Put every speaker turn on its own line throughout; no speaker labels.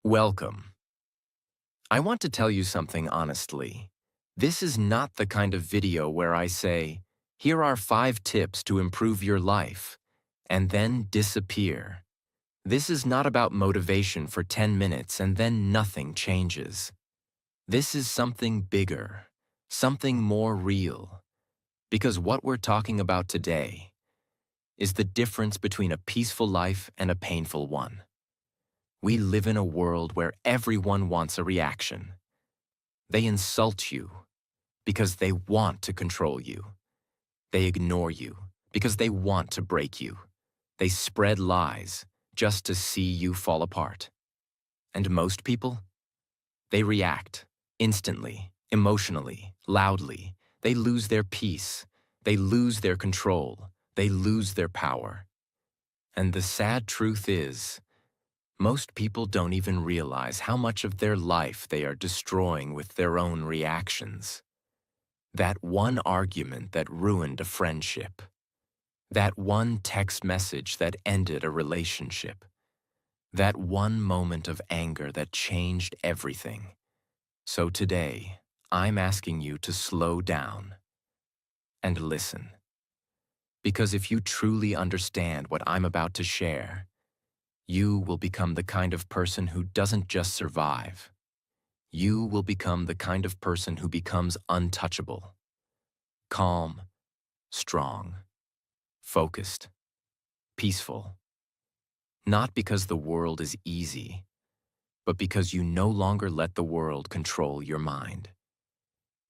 Welcome. I want to tell you something honestly. This is not the kind of video where I say, here are 5 tips to improve your life, and then disappear. This is not about motivation for 10 minutes and then nothing changes. This is something bigger, something more real. Because what we're talking about today is the difference between a peaceful life and a painful one. We live in a world where everyone wants a reaction. They insult you because they want to control you. They ignore you because they want to break you. They spread lies just to see you fall apart. And most people? They react instantly, emotionally, loudly. They lose their peace. They lose their control. They lose their power. And the sad truth is, most people don't even realize how much of their life they are destroying with their own reactions. That one argument that ruined a friendship. That one text message that ended a relationship. That one moment of anger that changed everything. So today, I'm asking you to slow down and listen. Because if you truly understand what I'm about to share, you will become the kind of person who doesn't just survive. You will become the kind of person who becomes untouchable. Calm, strong, focused, peaceful. Not because the world is easy, but because you no longer let the world control your mind.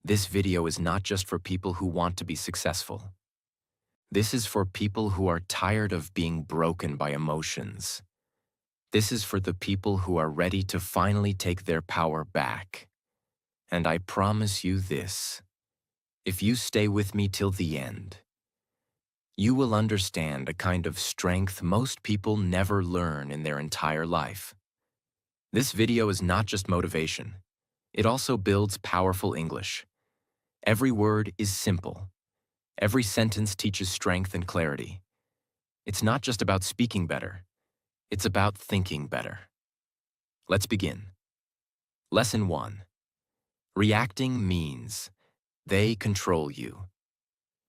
This video is not just for people who want to be successful. This is for people who are tired of being broken by emotions. This is for the people who are ready to finally take their power back. And I promise you this, if you stay with me till the end, you will understand a kind of strength most people never learn in their entire life. This video is not just motivation. It also builds powerful English. Every word is simple. Every sentence teaches strength and clarity. It's not just about speaking better. It's about thinking better. Let's begin. Lesson 1. Reacting means they control you.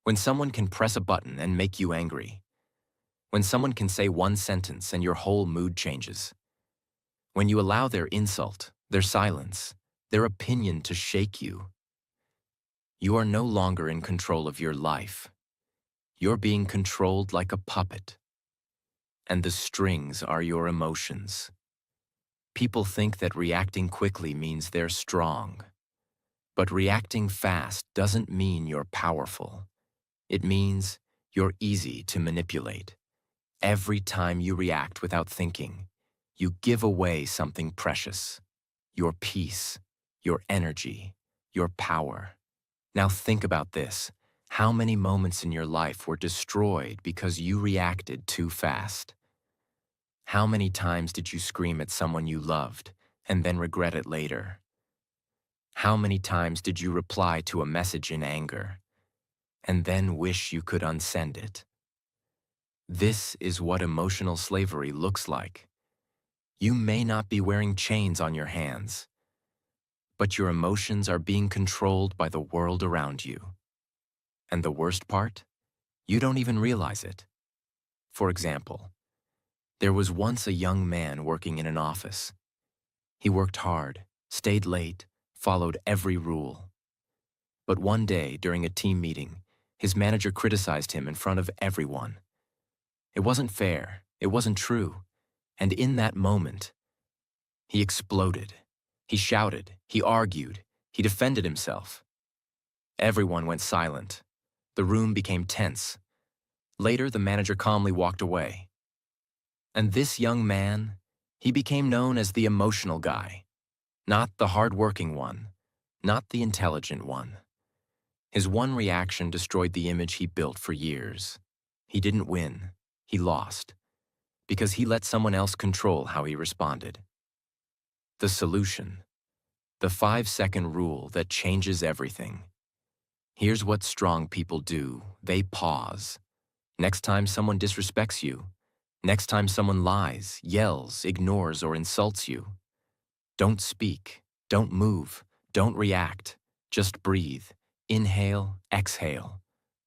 When someone can press a button and make you angry. When someone can say one sentence and your whole mood changes. When you allow their insult, their silence, their opinion to shake you. You are no longer in control of your life. You're being controlled like a puppet. And the strings are your emotions. People think that reacting quickly means they're strong. But reacting fast doesn't mean you're powerful. It means you're easy to manipulate. Every time you react without thinking, you give away something precious. Your peace, your energy, your power. Now think about this. How many moments in your life were destroyed because you reacted too fast? How many times did you scream at someone you loved and then regret it later? How many times did you reply to a message in anger and then wish you could unsend it? This is what emotional slavery looks like. You may not be wearing chains on your hands, but your emotions are being controlled by the world around you. And the worst part? You don't even realize it. For example, there was once a young man working in an office. He worked hard, stayed late, followed every rule. But one day, during a team meeting, his manager criticized him in front of everyone. It wasn't fair, it wasn't true, and in that moment, he exploded. He shouted, he argued, he defended himself. Everyone went silent. The room became tense. Later, the manager calmly walked away. And this young man, he became known as the emotional guy. Not the hard-working one, not the intelligent one. His one reaction destroyed the image he built for years. He didn't win, he lost, because he let someone else control how he responded. The solution, the 5-second rule that changes everything. Here's what strong people do. They pause. Next time someone disrespects you, next time someone lies, yells, ignores, or insults you, Don't speak, don't move, don't react. Just breathe. Inhale, exhale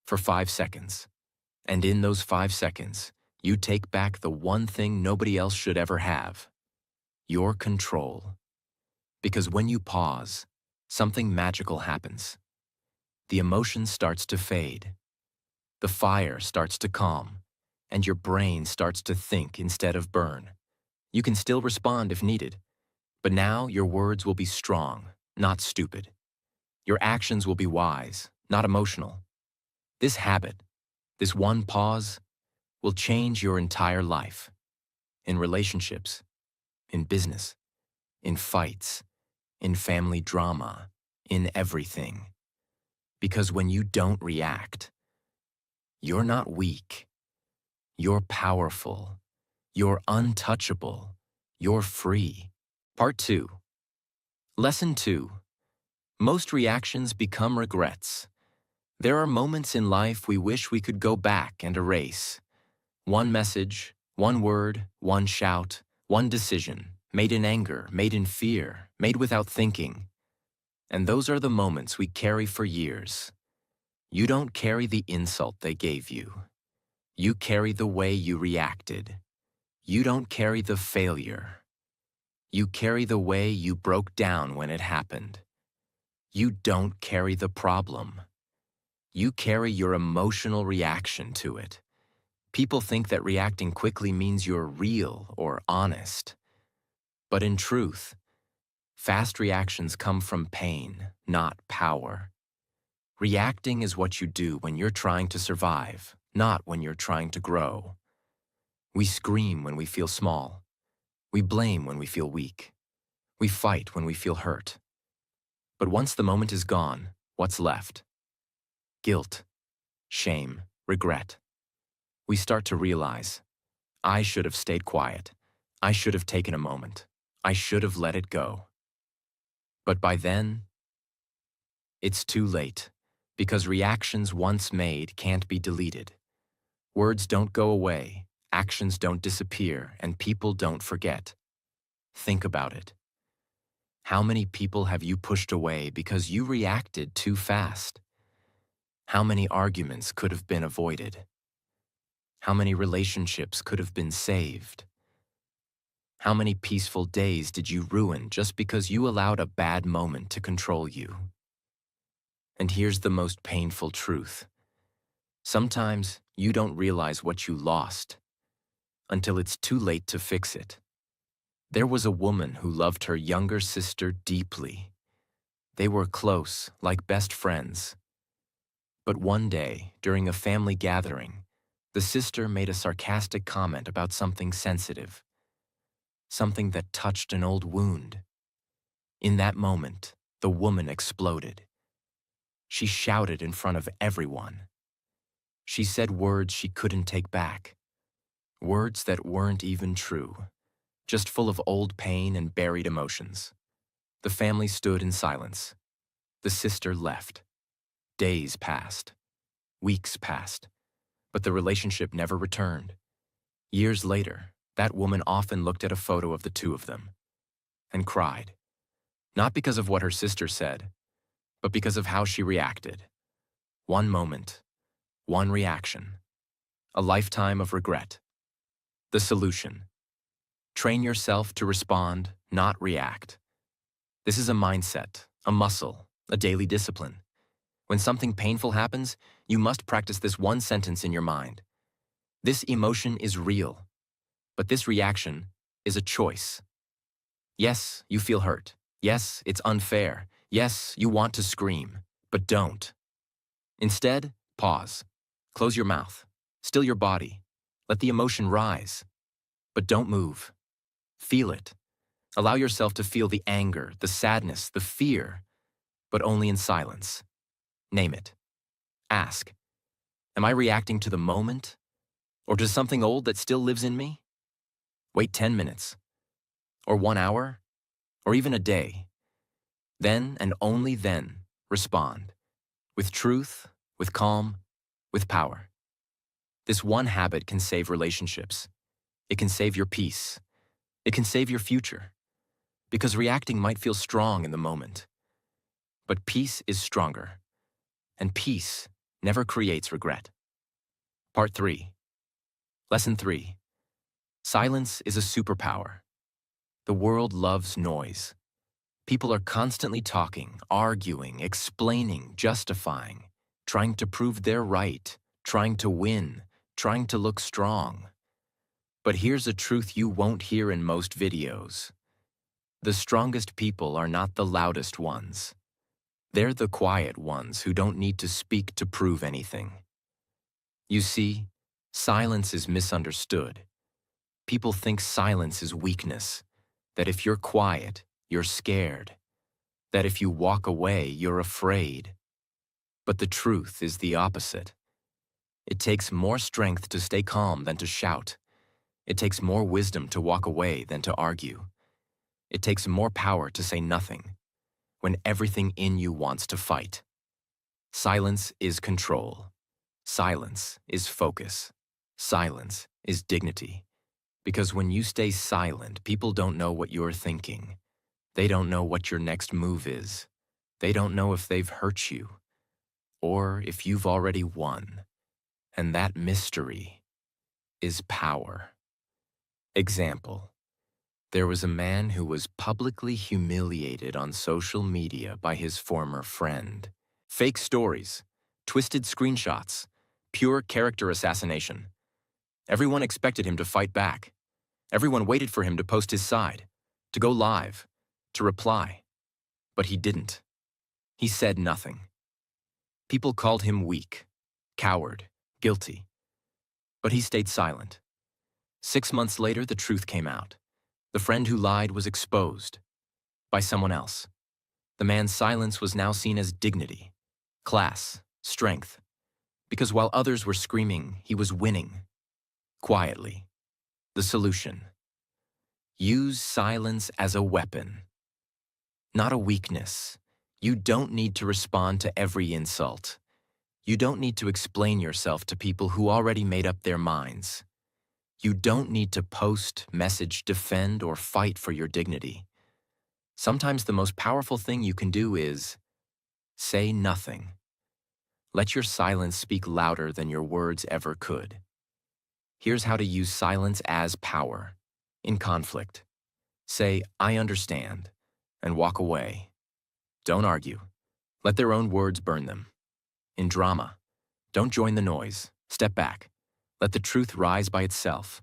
for 5 seconds. And in those 5 seconds, you take back the one thing nobody else should ever have: your control. Because when you pause, something magical happens. The emotion starts to fade. The fire starts to calm, and your brain starts to think instead of burn. You can still respond if needed, but now your words will be strong, not stupid. Your actions will be wise, not emotional. This habit, this one pause, will change your entire life. In relationships, in business, in fights, in family drama, in everything. Because when you don't react, you're not weak. You're powerful. You're untouchable. You're free. Part 2. Lesson 2. Most reactions become regrets. There are moments in life we wish we could go back and erase. One message, one word, one shout, one decision, made in anger, made in fear, made without thinking. And those are the moments we carry for years. You don't carry the insult they gave you. You carry the way you reacted. You don't carry the failure. You carry the way you broke down when it happened. You don't carry the problem. You carry your emotional reaction to it. People think that reacting quickly means you're real or honest. But in truth, fast reactions come from pain, not power. Reacting is what you do when you're trying to survive, not when you're trying to grow. We scream when we feel small. We blame when we feel weak. We fight when we feel hurt. But once the moment is gone, what's left? Guilt, shame, regret. We start to realize, I should have stayed quiet. I should have taken a moment. I should have let it go. But by then, it's too late, because reactions once made can't be deleted. Words don't go away, actions don't disappear, and people don't forget. Think about it. How many people have you pushed away because you reacted too fast? How many arguments could have been avoided? How many relationships could have been saved? How many peaceful days did you ruin just because you allowed a bad moment to control you? And here's the most painful truth. Sometimes you don't realize what you lost until it's too late to fix it. There was a woman who loved her younger sister deeply. They were close, like best friends. But one day, during a family gathering, the sister made a sarcastic comment about something sensitive, something that touched an old wound. In that moment, the woman exploded. She shouted in front of everyone. She said words she couldn't take back, words that weren't even true, just full of old pain and buried emotions. The family stood in silence. The sister left. Days passed. Weeks passed. But the relationship never returned. Years later, that woman often looked at a photo of the two of them and cried. Not because of what her sister said, but because of how she reacted. One moment, one reaction, a lifetime of regret. The solution: train yourself to respond, not react. This is a mindset, a muscle, a daily discipline. When something painful happens, you must practice this one sentence in your mind. This emotion is real, but this reaction is a choice. Yes, you feel hurt. Yes, it's unfair. Yes, you want to scream, but don't. Instead, pause. Close your mouth. Still your body. Let the emotion rise. But don't move. Feel it. Allow yourself to feel the anger, the sadness, the fear, but only in silence. Name it. Ask, am I reacting to the moment or to something old that still lives in me? Wait 10 minutes, or 1 hour, or even a day. Then and only then respond. With truth, with calm, with power. This one habit can save relationships. It can save your peace. It can save your future. because reacting might feel strong in the moment. But peace is stronger, and peace never creates regret. Part 3. Lesson 3. Silence is a superpower. The world loves noise. People are constantly talking, arguing, explaining, justifying, trying to prove they're right, trying to win, trying to look strong. But here's a truth you won't hear in most videos. The strongest people are not the loudest ones. They're the quiet ones who don't need to speak to prove anything. You see, silence is misunderstood. People think silence is weakness, that if you're quiet, you're scared, that if you walk away, you're afraid. But the truth is the opposite. It takes more strength to stay calm than to shout. It takes more wisdom to walk away than to argue. It takes more power to say nothing when everything in you wants to fight. Silence is control. Silence is focus. Silence is dignity. Because when you stay silent, people don't know what you're thinking. They don't know what your next move is. They don't know if they've hurt you or if you've already won. And that mystery is power. Example. There was a man who was publicly humiliated on social media by his former friend. Fake stories, twisted screenshots, pure character assassination. Everyone expected him to fight back. Everyone waited for him to post his side, to go live, to reply. But he didn't. He said nothing. People called him weak, coward, guilty. But he stayed silent. 6 months later, the truth came out. The friend who lied was exposed by someone else. The man's silence was now seen as dignity, class, strength. Because while others were screaming, he was winning. Quietly. The solution. Use silence as a weapon. Not a weakness. You don't need to respond to every insult. You don't need to explain yourself to people who already made up their minds. You don't need to post, message, defend, or fight for your dignity. Sometimes the most powerful thing you can do is say nothing. Let your silence speak louder than your words ever could. Here's how to use silence as power. In conflict, say, "I understand," and walk away. Don't argue. Let their own words burn them. In drama, don't join the noise. Step back. Let the truth rise by itself.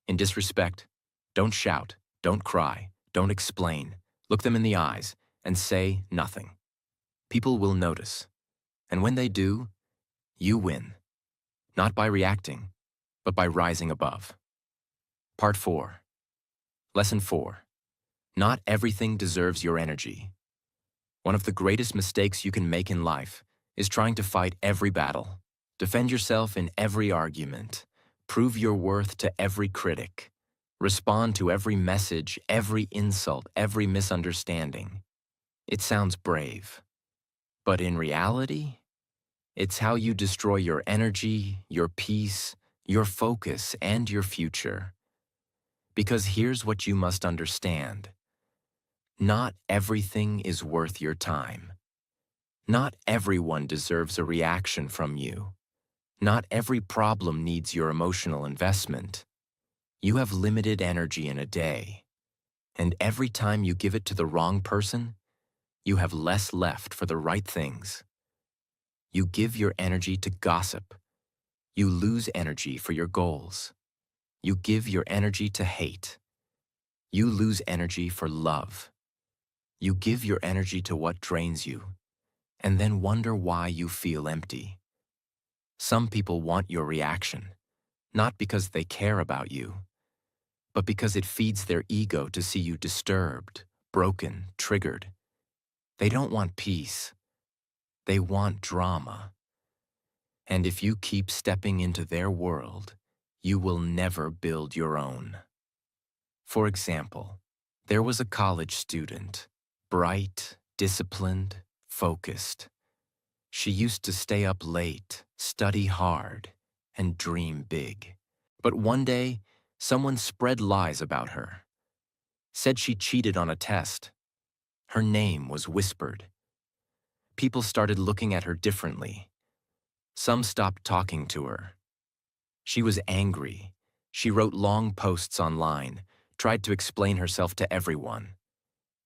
In disrespect, don't shout, don't cry, don't explain. Look them in the eyes and say nothing. People will notice. And when they do, you win. Not by reacting, but by rising above. Part 4. Lesson 4. Not everything deserves your energy. One of the greatest mistakes you can make in life is trying to fight every battle. Defend yourself in every argument. Prove your worth to every critic. Respond to every message, every insult, every misunderstanding. It sounds brave. But in reality, it's how you destroy your energy, your peace, your focus, and your future. Because here's what you must understand. Not everything is worth your time. Not everyone deserves a reaction from you. Not every problem needs your emotional investment. You have limited energy in a day, and every time you give it to the wrong person, you have less left for the right things. You give your energy to gossip. You lose energy for your goals. You give your energy to hate. You lose energy for love. You give your energy to what drains you, and then wonder why you feel empty. Some people want your reaction, not because they care about you, but because it feeds their ego to see you disturbed, broken, triggered. They don't want peace. They want drama. And if you keep stepping into their world, you will never build your own. For example, there was a college student, bright, disciplined, focused. She used to stay up late, study hard, and dream big. But one day, someone spread lies about her. said she cheated on a test. Her name was whispered. People started looking at her differently. Some stopped talking to her. She was angry. She wrote long posts online, tried to explain herself to everyone.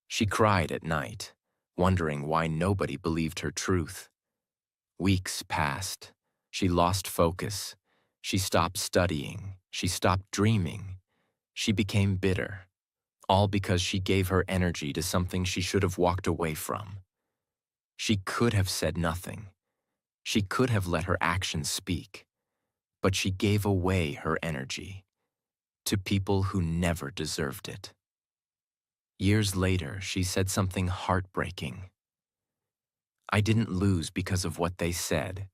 She cried at night, wondering why nobody believed her truth. Weeks passed. She lost focus. She stopped studying. She stopped dreaming. She became bitter, all because she gave her energy to something she should have walked away from. She could have said nothing. She could have let her actions speak. But she gave away her energy to people who never deserved it. Years later, she said something heartbreaking. I didn't lose because of what they said.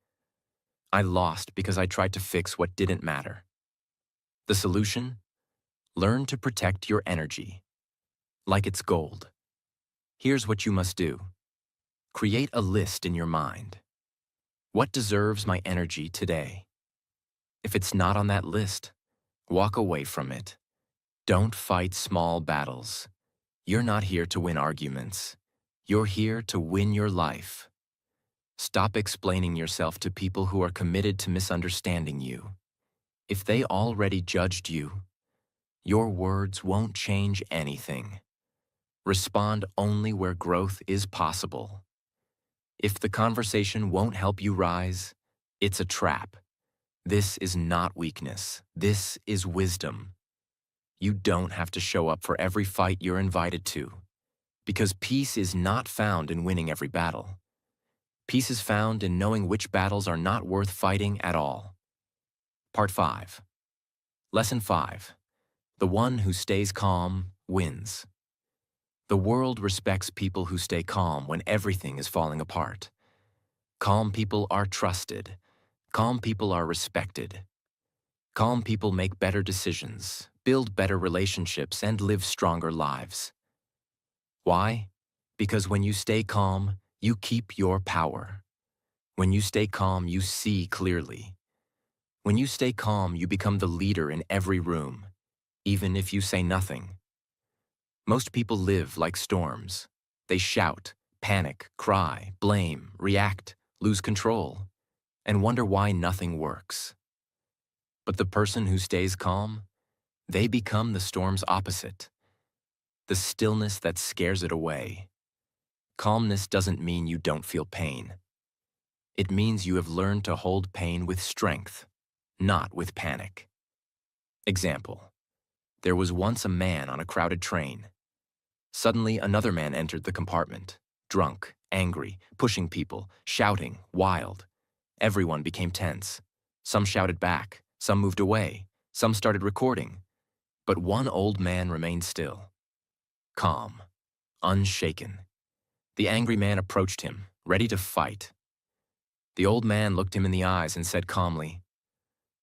I lost because I tried to fix what didn't matter. The solution? Learn to protect your energy, like it's gold. Here's what you must do. Create a list in your mind. What deserves my energy today? If it's not on that list, walk away from it. Don't fight small battles. You're not here to win arguments. You're here to win your life. Stop explaining yourself to people who are committed to misunderstanding you. If they already judged you, your words won't change anything. Respond only where growth is possible. If the conversation won't help you rise, it's a trap. This is not weakness. This is wisdom. You don't have to show up for every fight you're invited to, because peace is not found in winning every battle. Peace is found in knowing which battles are not worth fighting at all. Part 5. Lesson 5. The one who stays calm wins. The world respects people who stay calm when everything is falling apart. Calm people are trusted. Calm people are respected. Calm people make better decisions, build better relationships, and live stronger lives. Why? Because when you stay calm, you keep your power. When you stay calm, you see clearly. When you stay calm, you become the leader in every room, even if you say nothing. Most people live like storms. They shout, panic, cry, blame, react, lose control, and wonder why nothing works. But the person who stays calm, they become the storm's opposite. The stillness that scares it away. Calmness doesn't mean you don't feel pain. It means you have learned to hold pain with strength, not with panic. Example: there was once a man on a crowded train. Suddenly, another man entered the compartment, drunk, angry, pushing people, shouting, wild. Everyone became tense. Some shouted back, some moved away, some started recording. But one old man remained still, calm, unshaken. The angry man approached him, ready to fight. The old man looked him in the eyes and said calmly,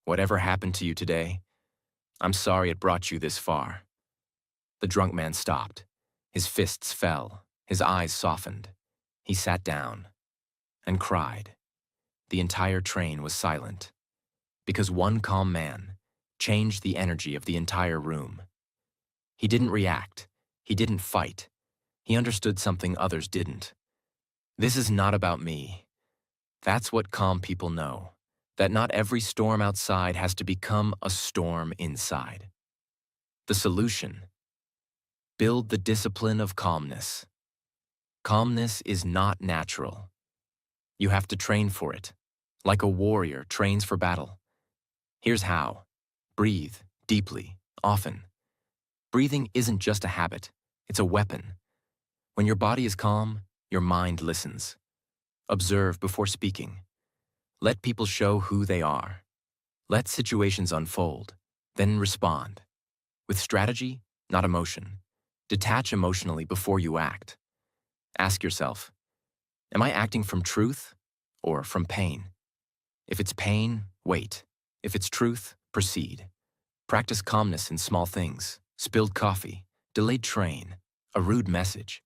"Whatever happened to you today, I'm sorry it brought you this far." The drunk man stopped. His fists fell. His eyes softened. He sat down and cried. The entire train was silent, because one calm man changed the energy of the entire room. He didn't react. He didn't fight. He understood something others didn't. This is not about me. That's what calm people know, that not every storm outside has to become a storm inside. The solution: build the discipline of calmness. Calmness is not natural. You have to train for it, like a warrior trains for battle. Here's how. Breathe deeply, often. Breathing isn't just a habit, it's a weapon. When your body is calm, your mind listens. Observe before speaking. Let people show who they are. Let situations unfold, then respond. With strategy, not emotion. Detach emotionally before you act. Ask yourself, am I acting from truth or from pain? If it's pain, wait. If it's truth, proceed. Practice calmness in small things. Spilled coffee, delayed train, a rude message.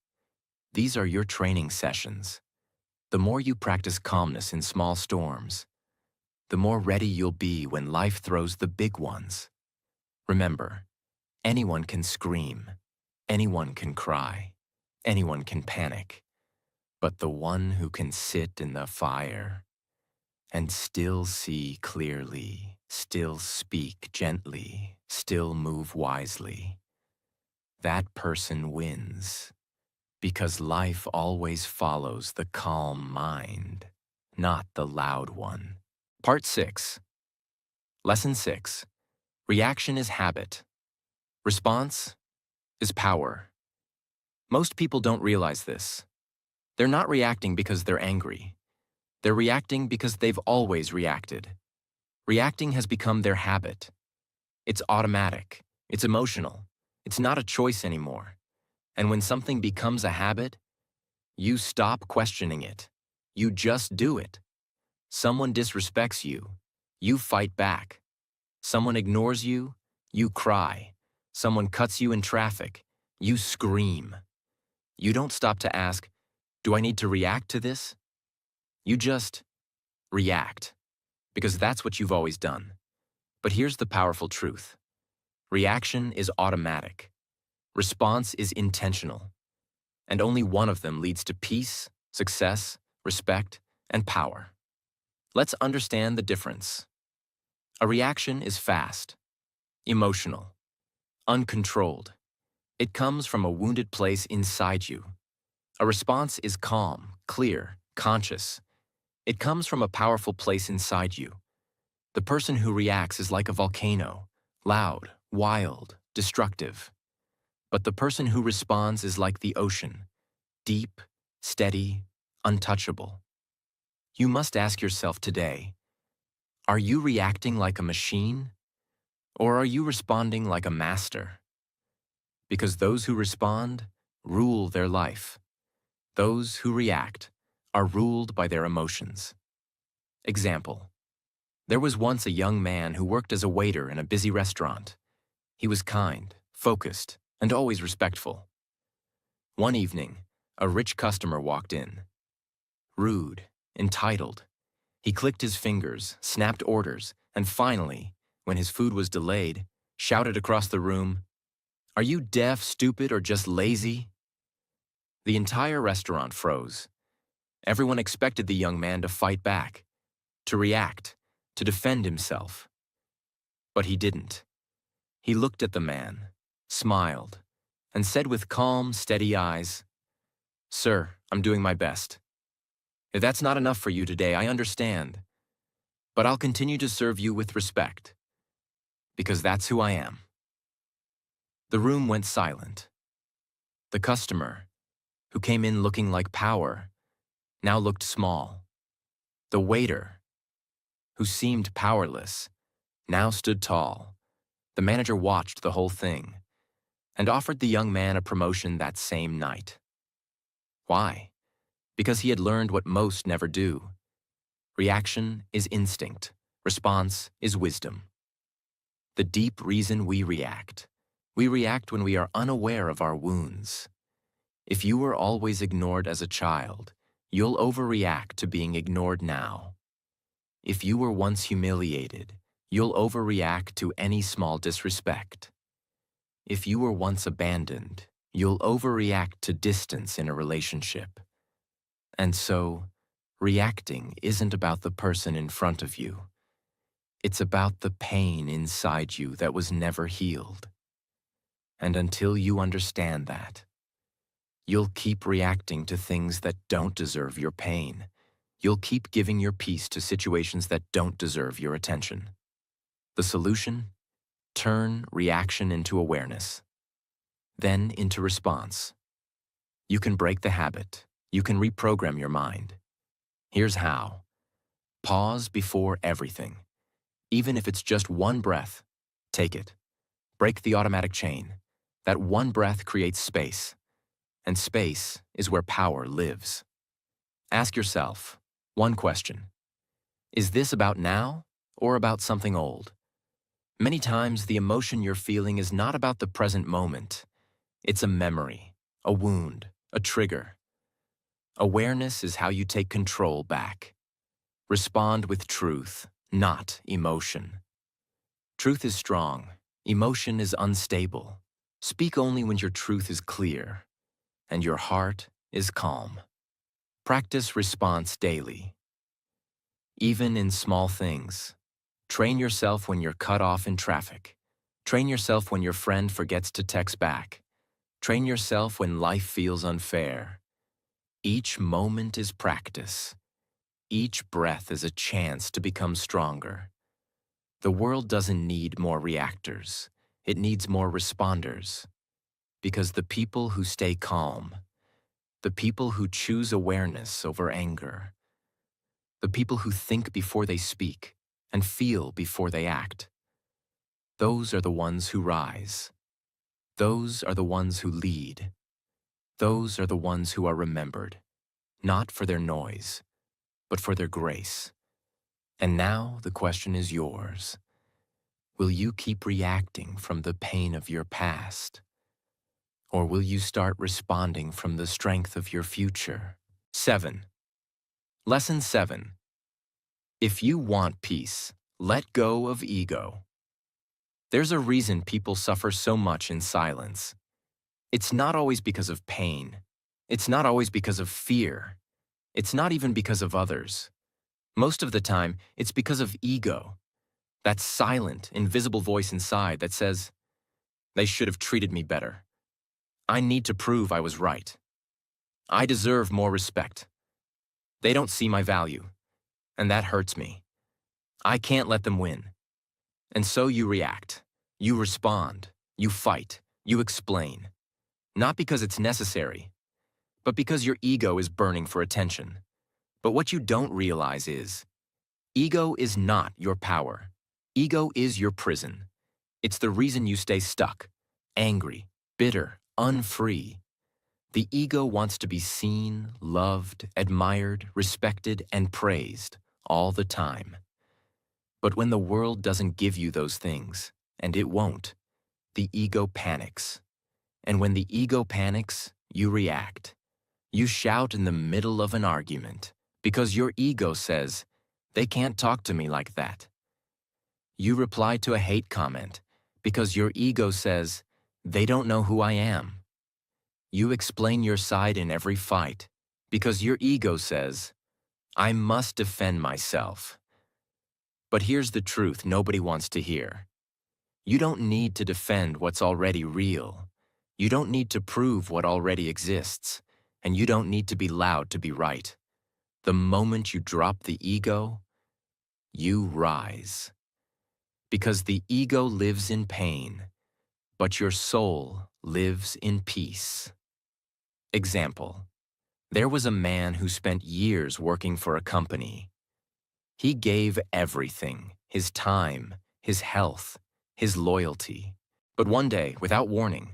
These are your training sessions. The more you practice calmness in small storms, the more ready you'll be when life throws the big ones. Remember, anyone can scream, Anyone can cry. Anyone can panic. But the one who can sit in the fire and still see clearly, still speak gently, still move wisely, that person wins. Because life always follows the calm mind, not the loud one. Part 6. Lesson 6. Reaction is habit. Response is power. Most people don't realize this. They're not reacting because they're angry. They're reacting because they've always reacted. Reacting has become their habit. It's automatic. It's emotional. It's not a choice anymore. And when something becomes a habit, you stop questioning it. You just do it. Someone disrespects you. You fight back. Someone ignores you. You cry. Someone cuts you in traffic. You scream. You don't stop to ask, do I need to react to this? You just react, because that's what you've always done. But here's the powerful truth. Reaction is automatic. Response is intentional. And only one of them leads to peace, success, respect, and power. Let's understand the difference. A reaction is fast, emotional, uncontrolled. It comes from a wounded place inside you. A response is calm, clear, conscious. It comes from a powerful place inside you. The person who reacts is like a volcano, loud, wild, destructive. But the person who responds is like the ocean, deep, steady, untouchable. You must ask yourself today, are you reacting like a machine, or are you responding like a master? Because those who respond rule their life. Those who react are ruled by their emotions. Example: there was once a young man who worked as a waiter in a busy restaurant. He was kind, focused, and always respectful. One evening, a rich customer walked in. Rude, entitled. He clicked his fingers, snapped orders, and finally, when his food was delayed, shouted across the room, "Are you deaf, stupid, or just lazy?" The entire restaurant froze. Everyone expected the young man to fight back, to react, to defend himself. But he didn't. He looked at the man, smiled, and said with calm, steady eyes, "Sir, I'm doing my best. If that's not enough for you today, I understand. But I'll continue to serve you with respect, because that's who I am." The room went silent. The customer, who came in looking like power, now looked small. The waiter, who seemed powerless, now stood tall. The manager watched the whole thing and offered the young man a promotion that same night. Why? Because he had learned what most never do. Reaction is instinct. Response is wisdom. The deep reason we react when we are unaware of our wounds. If you were always ignored as a child, you'll overreact to being ignored now. If you were once humiliated, you'll overreact to any small disrespect. If you were once abandoned, you'll overreact to distance in a relationship. And so, reacting isn't about the person in front of you. It's about the pain inside you that was never healed. And until you understand that, you'll keep reacting to things that don't deserve your pain. You'll keep giving your peace to situations that don't deserve your attention. The solution? Turn reaction into awareness, then into response. You can break the habit. You can reprogram your mind. Here's how. Pause before everything. Even if it's just one breath, take it. Break the automatic chain. That one breath creates space, and space is where power lives. Ask yourself one question. Is this about now or about something old? Many times, the emotion you're feeling is not about the present moment. It's a memory, a wound, a trigger. Awareness is how you take control back. Respond with truth, not emotion. Truth is strong. Emotion is unstable. Speak only when your truth is clear and your heart is calm. Practice response daily, even in small things. Train yourself when you're cut off in traffic. Train yourself when your friend forgets to text back. Train yourself when life feels unfair. Each moment is practice. Each breath is a chance to become stronger. The world doesn't need more reactors. It needs more responders. Because the people who stay calm, the people who choose awareness over anger, the people who think before they speak and feel before they act, those are the ones who rise. Those are the ones who lead. Those are the ones who are remembered, not for their noise, but for their grace. And now the question is yours. Will you keep reacting from the pain of your past? Or will you start responding from the strength of your future? 7. Lesson 7. If you want peace, let go of ego. There's a reason people suffer so much in silence. It's not always because of pain. It's not always because of fear. It's not even because of others. Most of the time, it's because of ego. That silent, invisible voice inside that says, they should have treated me better. I need to prove I was right. I deserve more respect. They don't see my value, and that hurts me. I can't let them win. And so you react, you respond, you fight, you explain. Not because it's necessary, but because your ego is burning for attention. But what you don't realize is, ego is not your power. Ego is your prison. It's the reason you stay stuck, angry, bitter, unfree. The ego wants to be seen, loved, admired, respected, and praised all the time. But when the world doesn't give you those things, and it won't, the ego panics. And when the ego panics, you react. You shout in the middle of an argument because your ego says, they can't talk to me like that. You reply to a hate comment because your ego says, they don't know who I am. You explain your side in every fight because your ego says, I must defend myself. But here's the truth nobody wants to hear. You don't need to defend what's already real. You don't need to prove what already exists. And you don't need to be loud to be right. The moment you drop the ego, you rise. Because the ego lives in pain, but your soul lives in peace. Example. There was a man who spent years working for a company. He gave everything, his time, his health, his loyalty. But one day, without warning,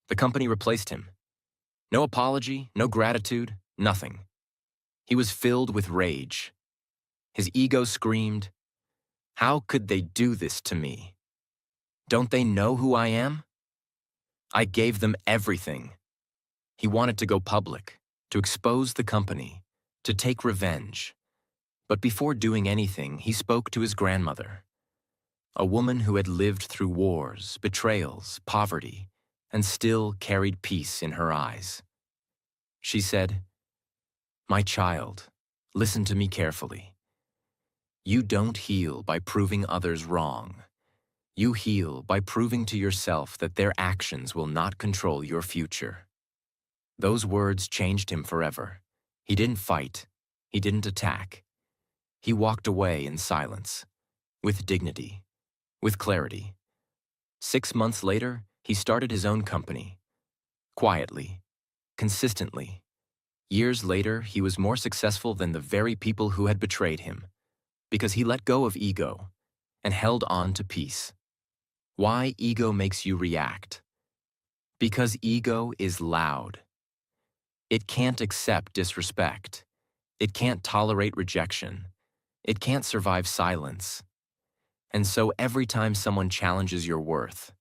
the company replaced him. No apology, no gratitude, nothing. He was filled with rage. His ego screamed, how could they do this to me? Don't they know who I am? I gave them everything. He wanted to go public, to expose the company, to take revenge. But before doing anything, he spoke to his grandmother, a woman who had lived through wars, betrayals, poverty, and still carried peace in her eyes. She said, my child, listen to me carefully. You don't heal by proving others wrong. You heal by proving to yourself that their actions will not control your future. Those words changed him forever. He didn't fight. He didn't attack. He walked away in silence, with dignity, with clarity. 6 months later, he started his own company. Quietly, consistently. Years later, he was more successful than the very people who had betrayed him, because he let go of ego and held on to peace. Why ego makes you react? Because ego is loud. It can't accept disrespect. It can't tolerate rejection. It can't survive silence. And so every time someone challenges your worth,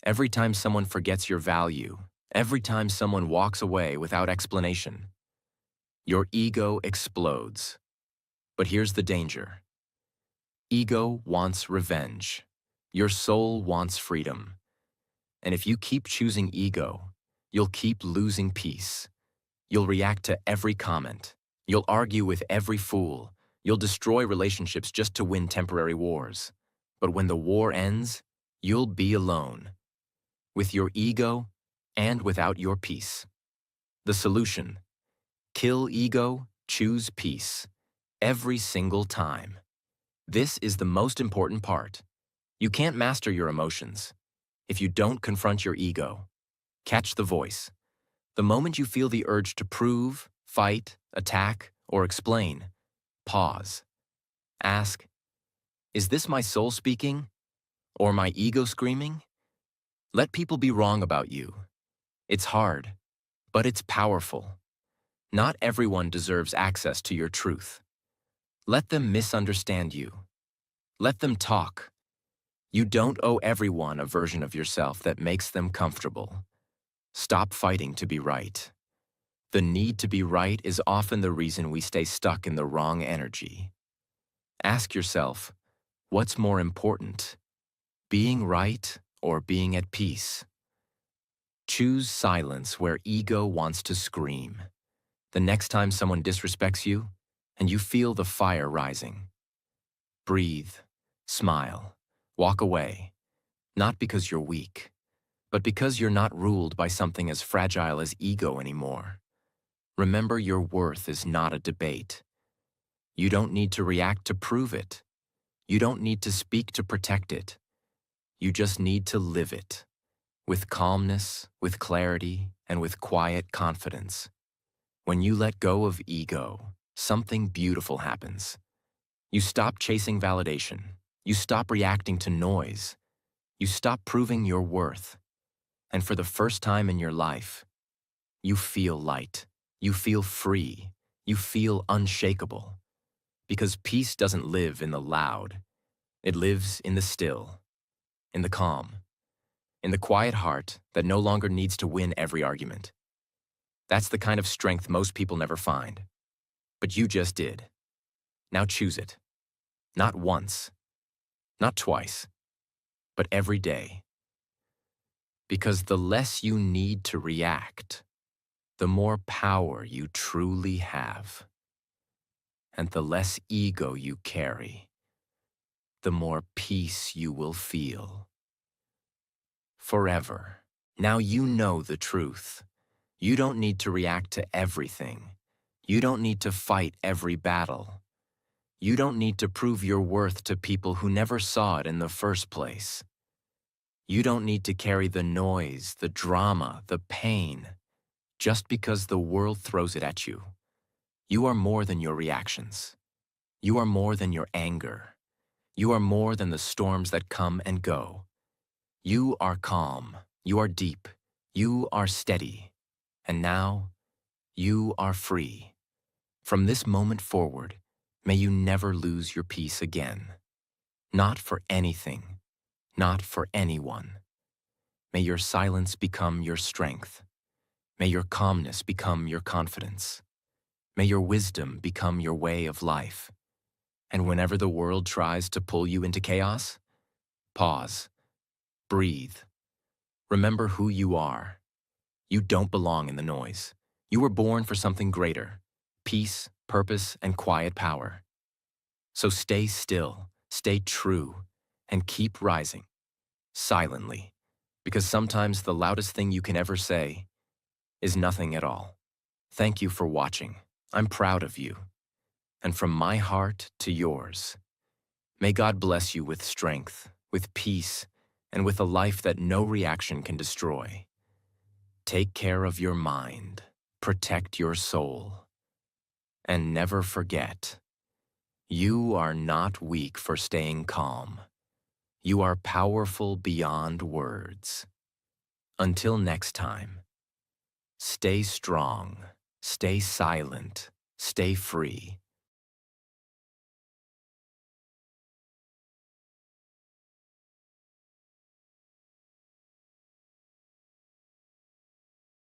every time someone forgets your value, every time someone walks away without explanation, your ego explodes. But here's the danger. Ego wants revenge. Your soul wants freedom. And if you keep choosing ego, you'll keep losing peace. You'll react to every comment. You'll argue with every fool. You'll destroy relationships just to win temporary wars. But when the war ends, you'll be alone, with your ego and without your peace. The solution: kill ego, choose peace. Every single time. This is the most important part. You can't master your emotions if you don't confront your ego. Catch the voice. The moment you feel the urge to prove, fight, attack, or explain, pause. Ask, is this my soul speaking? Or my ego screaming? Let people be wrong about you. It's hard, but it's powerful. Not everyone deserves access to your truth. Let them misunderstand you. Let them talk. You don't owe everyone a version of yourself that makes them comfortable. Stop fighting to be right. The need to be right is often the reason we stay stuck in the wrong energy. Ask yourself, what's more important, being right or being at peace? Choose silence where ego wants to scream. The next time someone disrespects you and you feel the fire rising, breathe, smile, walk away, not because you're weak, but because you're not ruled by something as fragile as ego anymore. Remember, your worth is not a debate. You don't need to react to prove it. You don't need to speak to protect it. You just need to live it, with calmness, with clarity, and with quiet confidence. When you let go of ego, something beautiful happens. You stop chasing validation. You stop reacting to noise. You stop proving your worth. And for the first time in your life, you feel light. You feel free. You feel unshakable. Because peace doesn't live in the loud. It lives in the still, in the calm, in the quiet heart that no longer needs to win every argument. That's the kind of strength most people never find. But you just did. Now choose it. Not once, not twice, but every day. Because the less you need to react, the more power you truly have. And the less ego you carry, the more peace you will feel. Forever. Now you know the truth. You don't need to react to everything. You don't need to fight every battle. You don't need to prove your worth to people who never saw it in the first place. You don't need to carry the noise, the drama, the pain, just because the world throws it at you. You are more than your reactions. You are more than your anger. You are more than the storms that come and go. You are calm. You are deep. You are steady. And now, you are free. From this moment forward, may you never lose your peace again. Not for anything. Not for anyone. May your silence become your strength. May your calmness become your confidence. May your wisdom become your way of life. And whenever the world tries to pull you into chaos, pause, breathe. Remember who you are. You don't belong in the noise. You were born for something greater: peace, purpose, and quiet power. So stay still, stay true, and keep rising, silently, because sometimes the loudest thing you can ever say is nothing at all. Thank you for watching. I'm proud of you. And from my heart to yours, may God bless you with strength, with peace, and with a life that no reaction can destroy. Take care of your mind, protect your soul, and never forget, you are not weak for staying calm. You are powerful beyond words. Until next time, stay strong, stay silent, stay free,